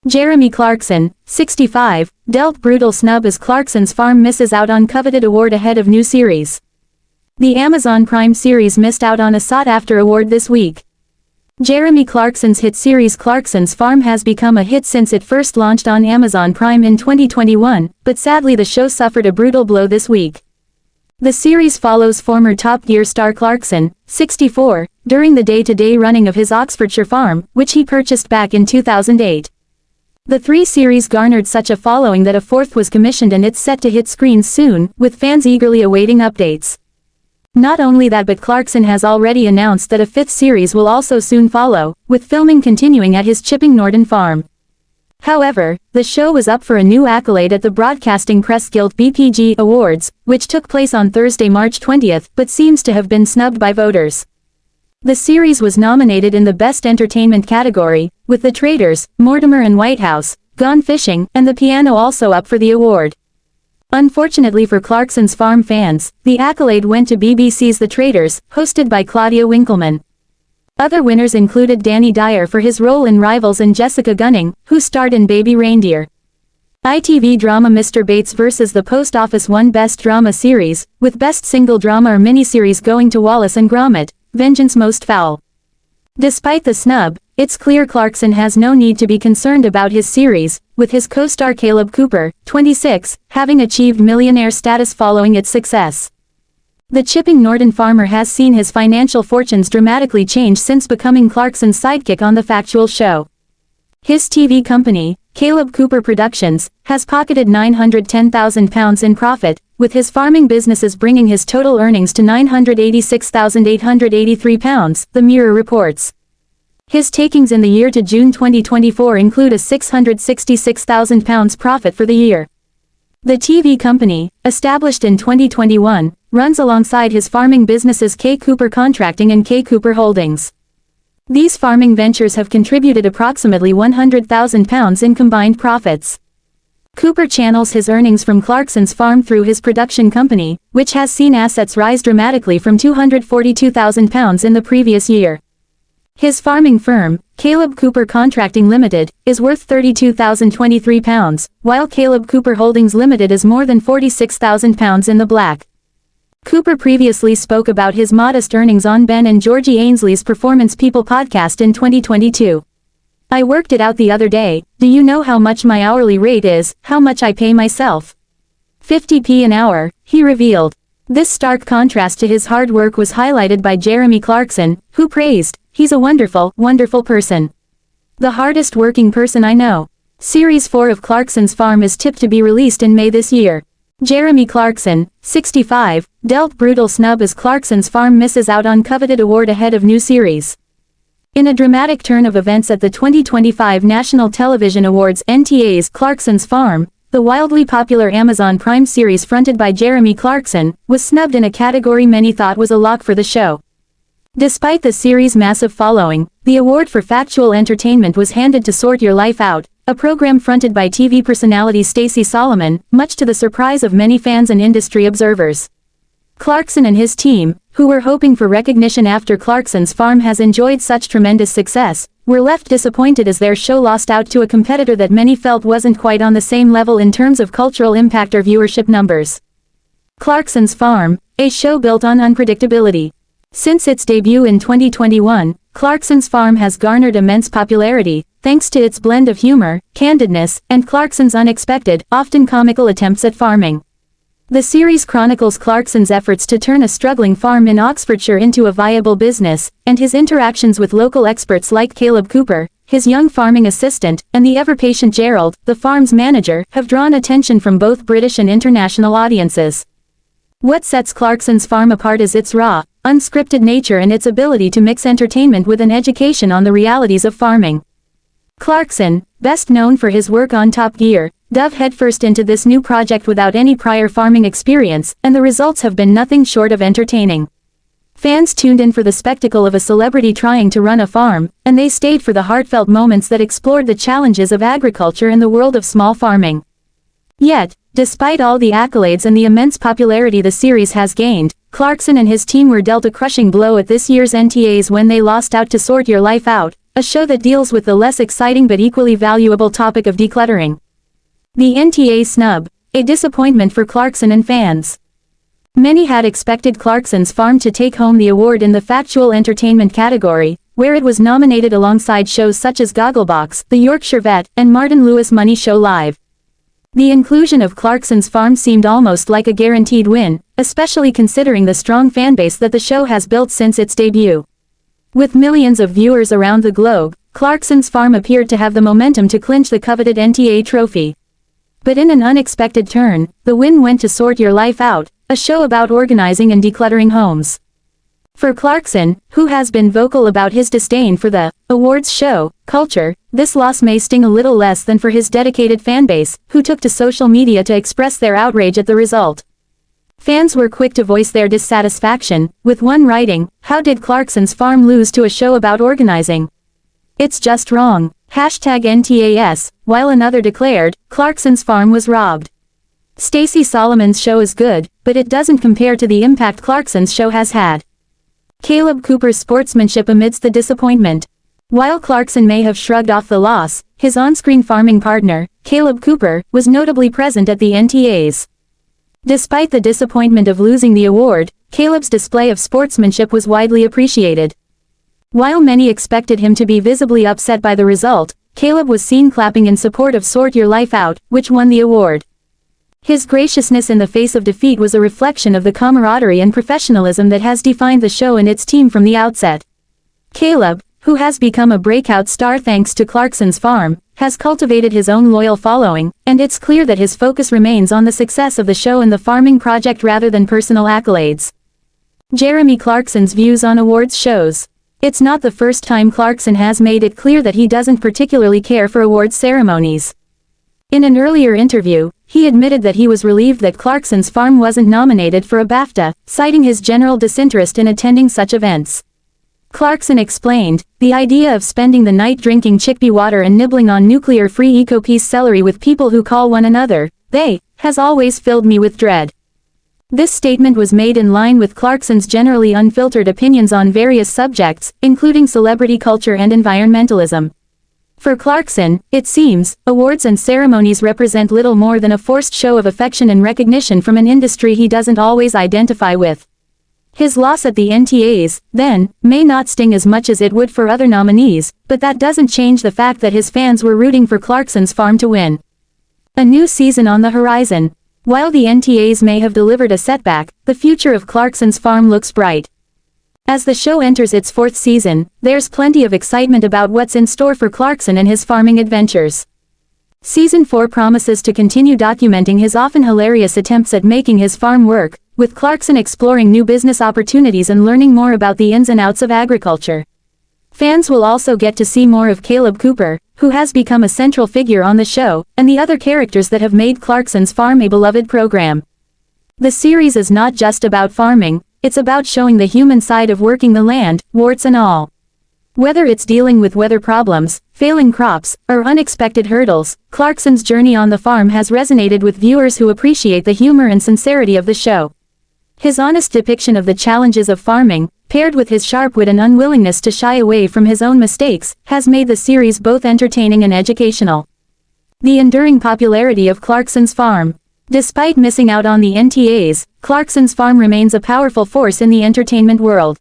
Jeremy Clarkson, 65, dealt brutal snub as Clarkson's Farm misses out on coveted award ahead of new series. The Amazon Prime series missed out on a sought-after award this week. Jeremy Clarkson's hit series Clarkson's Farm has become a hit since it first launched on Amazon Prime in 2021, but sadly the show suffered a brutal blow this week. The series follows former Top Gear star Clarkson, 64, during the day-to-day running of his Oxfordshire farm, which he purchased back in 2008. The three series garnered such a following that a fourth was commissioned and it's set to hit screens soon, with fans eagerly awaiting updates. Not only that, but Clarkson has already announced that a fifth series will also soon follow, with filming continuing at his Chipping Norton farm. However, the show was up for a new accolade at the Broadcasting Press Guild BPG Awards, which took place on Thursday, March 20th, but seems to have been snubbed by voters. The series was nominated in the Best Entertainment category, with The Traitors, Mortimer and Whitehouse, Gone Fishing, and The Piano also up for the award. Unfortunately for Clarkson's Farm fans, the accolade went to BBC's The Traitors, hosted by Claudia Winkleman. Other winners included Danny Dyer for his role in Rivals and Jessica Gunning, who starred in Baby Reindeer. ITV drama Mr. Bates vs. The Post Office won Best Drama Series, with Best Single Drama or Miniseries going to Wallace and Gromit, Vengeance Most Foul. Despite the snub, it's clear Clarkson has no need to be concerned about his series, with his co-star Kaleb Cooper, 26, having achieved millionaire status following its success. The Chipping Norton farmer has seen his financial fortunes dramatically change since becoming Clarkson's sidekick on the factual show. His TV company, Kaleb Cooper Productions, has pocketed £910,000 in profit, with his farming businesses bringing his total earnings to £986,883, the Mirror reports. His takings in the year to June 2024 include a £666,000 profit for the year. The TV company, established in 2021, runs alongside his farming businesses K. Cooper Contracting and K. Cooper Holdings. These farming ventures have contributed approximately £100,000 in combined profits. Cooper channels his earnings from Clarkson's Farm through his production company, which has seen assets rise dramatically from £242,000 in the previous year. His farming firm, Kaleb Cooper Contracting Limited, is worth £32,023, while Kaleb Cooper Holdings Limited is more than £46,000 in the black. Cooper previously spoke about his modest earnings on Ben and Georgie Ainsley's Performance People podcast in 2022. "I worked it out the other day. Do you know how much my hourly rate is, how much I pay myself? 50p an hour," he revealed. This stark contrast to his hard work was highlighted by Jeremy Clarkson, who praised, "He's a wonderful, wonderful person. The hardest working person I know." Series 4 of Clarkson's Farm is tipped to be released in May this year. Jeremy Clarkson, 65, dealt brutal snub as Clarkson's Farm misses out on coveted award ahead of new series. In a dramatic turn of events at the 2025 National Television Awards NTA's Clarkson's Farm, the wildly popular Amazon Prime series fronted by Jeremy Clarkson, was snubbed in a category many thought was a lock for the show. Despite the series' massive following, the award for factual entertainment was handed to Sort Your Life Out, a program fronted by TV personality Stacey Solomon, much to the surprise of many fans and industry observers. Clarkson and his team, who were hoping for recognition after Clarkson's Farm has enjoyed such tremendous success, were left disappointed as their show lost out to a competitor that many felt wasn't quite on the same level in terms of cultural impact or viewership numbers. Clarkson's Farm, a show built on unpredictability. Since its debut in 2021, Clarkson's Farm has garnered immense popularity, thanks to its blend of humor, candidness, and Clarkson's unexpected, often comical attempts at farming. The series chronicles Clarkson's efforts to turn a struggling farm in Oxfordshire into a viable business, and his interactions with local experts like Kaleb Cooper, his young farming assistant, and the ever-patient Gerald, the farm's manager, have drawn attention from both British and international audiences. What sets Clarkson's Farm apart is its raw, unscripted nature and its ability to mix entertainment with an education on the realities of farming. Clarkson, best known for his work on Top Gear, dove headfirst into this new project without any prior farming experience, and the results have been nothing short of entertaining. Fans tuned in for the spectacle of a celebrity trying to run a farm, and they stayed for the heartfelt moments that explored the challenges of agriculture and the world of small farming. Yet, despite all the accolades and the immense popularity the series has gained, Clarkson and his team were dealt a crushing blow at this year's NTAs when they lost out to Sort Your Life Out, a show that deals with the less exciting but equally valuable topic of decluttering. The NTA snub, a disappointment for Clarkson and fans. Many had expected Clarkson's Farm to take home the award in the factual entertainment category, where it was nominated alongside shows such as Gogglebox, The Yorkshire Vet, and Martin Lewis' Money Show Live. The inclusion of Clarkson's Farm seemed almost like a guaranteed win, especially considering the strong fanbase that the show has built since its debut. With millions of viewers around the globe, Clarkson's Farm appeared to have the momentum to clinch the coveted NTA trophy. But in an unexpected turn, the win went to Sort Your Life Out, a show about organizing and decluttering homes. For Clarkson, who has been vocal about his disdain for the awards show culture, this loss may sting a little less than for his dedicated fanbase, who took to social media to express their outrage at the result. Fans were quick to voice their dissatisfaction, with one writing, "How did Clarkson's Farm lose to a show about organizing? It's just wrong. #NTAS, while another declared, Clarkson's Farm was robbed. Stacey Solomon's show is good, but it doesn't compare to the impact Clarkson's show has had. Kaleb Cooper's sportsmanship amidst the disappointment. While Clarkson may have shrugged off the loss, his on-screen farming partner, Kaleb Cooper, was notably present at the NTAs. Despite the disappointment of losing the award, Kaleb's display of sportsmanship was widely appreciated. While many expected him to be visibly upset by the result, Kaleb was seen clapping in support of Sort Your Life Out, which won the award. His graciousness in the face of defeat was a reflection of the camaraderie and professionalism that has defined the show and its team from the outset. Kaleb, who has become a breakout star thanks to Clarkson's Farm, has cultivated his own loyal following, and it's clear that his focus remains on the success of the show and the farming project rather than personal accolades. Jeremy Clarkson's views on awards shows. It's not the first time Clarkson has made it clear that he doesn't particularly care for awards ceremonies. In an earlier interview, he admitted that he was relieved that Clarkson's Farm wasn't nominated for a BAFTA, citing his general disinterest in attending such events. Clarkson explained, "The idea of spending the night drinking chickpea water and nibbling on nuclear-free Eco-Peace celery with people who call one another, they, has always filled me with dread." This statement was made in line with Clarkson's generally unfiltered opinions on various subjects, including celebrity culture and environmentalism. For Clarkson, it seems, awards and ceremonies represent little more than a forced show of affection and recognition from an industry he doesn't always identify with. His loss at the NTAs, then, may not sting as much as it would for other nominees, but that doesn't change the fact that his fans were rooting for Clarkson's Farm to win. A new season on the horizon. While the NTAs may have delivered a setback, the future of Clarkson's Farm looks bright. As the show enters its 4th season, there's plenty of excitement about what's in store for Clarkson and his farming adventures. Season 4 promises to continue documenting his often hilarious attempts at making his farm work, with Clarkson exploring new business opportunities and learning more about the ins and outs of agriculture. Fans will also get to see more of Kaleb Cooper, who has become a central figure on the show, and the other characters that have made Clarkson's Farm a beloved program. The series is not just about farming, it's about showing the human side of working the land, warts and all. Whether it's dealing with weather problems, failing crops, or unexpected hurdles, Clarkson's journey on the farm has resonated with viewers who appreciate the humor and sincerity of the show. His honest depiction of the challenges of farming, paired with his sharp wit and unwillingness to shy away from his own mistakes, has made the series both entertaining and educational. The enduring popularity of Clarkson's Farm. Despite missing out on the NTAs, Clarkson's Farm remains a powerful force in the entertainment world.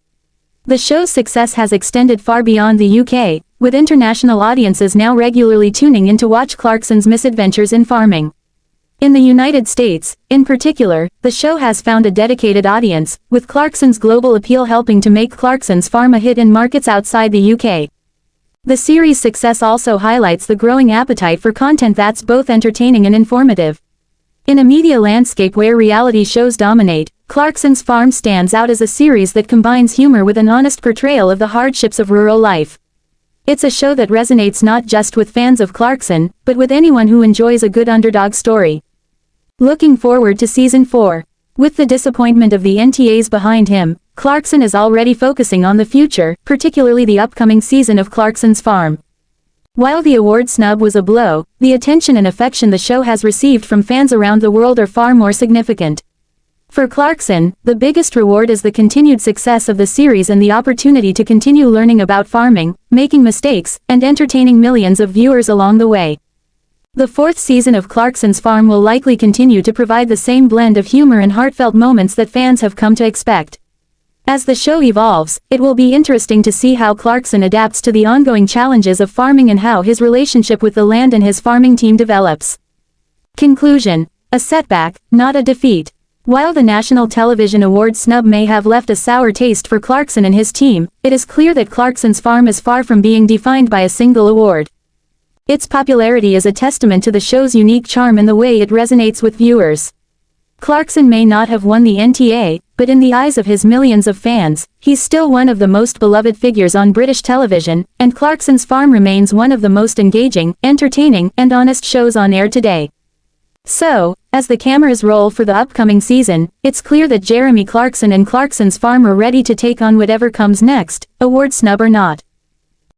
The show's success has extended far beyond the UK, with international audiences now regularly tuning in to watch Clarkson's misadventures in farming. In the United States, in particular, the show has found a dedicated audience, with Clarkson's global appeal helping to make Clarkson's Farm a hit in markets outside the UK. The series' success also highlights the growing appetite for content that's both entertaining and informative. In a media landscape where reality shows dominate, Clarkson's Farm stands out as a series that combines humor with an honest portrayal of the hardships of rural life. It's a show that resonates not just with fans of Clarkson, but with anyone who enjoys a good underdog story. Looking forward to Season 4. With the disappointment of the NTAs behind him, Clarkson is already focusing on the future, particularly the upcoming season of Clarkson's Farm. While the award snub was a blow, the attention and affection the show has received from fans around the world are far more significant. For Clarkson, the biggest reward is the continued success of the series and the opportunity to continue learning about farming, making mistakes, and entertaining millions of viewers along the way. The fourth season of Clarkson's Farm will likely continue to provide the same blend of humor and heartfelt moments that fans have come to expect. As the show evolves, it will be interesting to see how Clarkson adapts to the ongoing challenges of farming and how his relationship with the land and his farming team develops. Conclusion: a setback, not a defeat. While the National Television Award snub may have left a sour taste for Clarkson and his team, it is clear that Clarkson's Farm is far from being defined by a single award. Its popularity is a testament to the show's unique charm and the way it resonates with viewers. Clarkson may not have won the NTA, but in the eyes of his millions of fans, he's still one of the most beloved figures on British television, and Clarkson's Farm remains one of the most engaging, entertaining, and honest shows on air today. So, as the cameras roll for the upcoming season, it's clear that Jeremy Clarkson and Clarkson's Farm are ready to take on whatever comes next, award snub or not.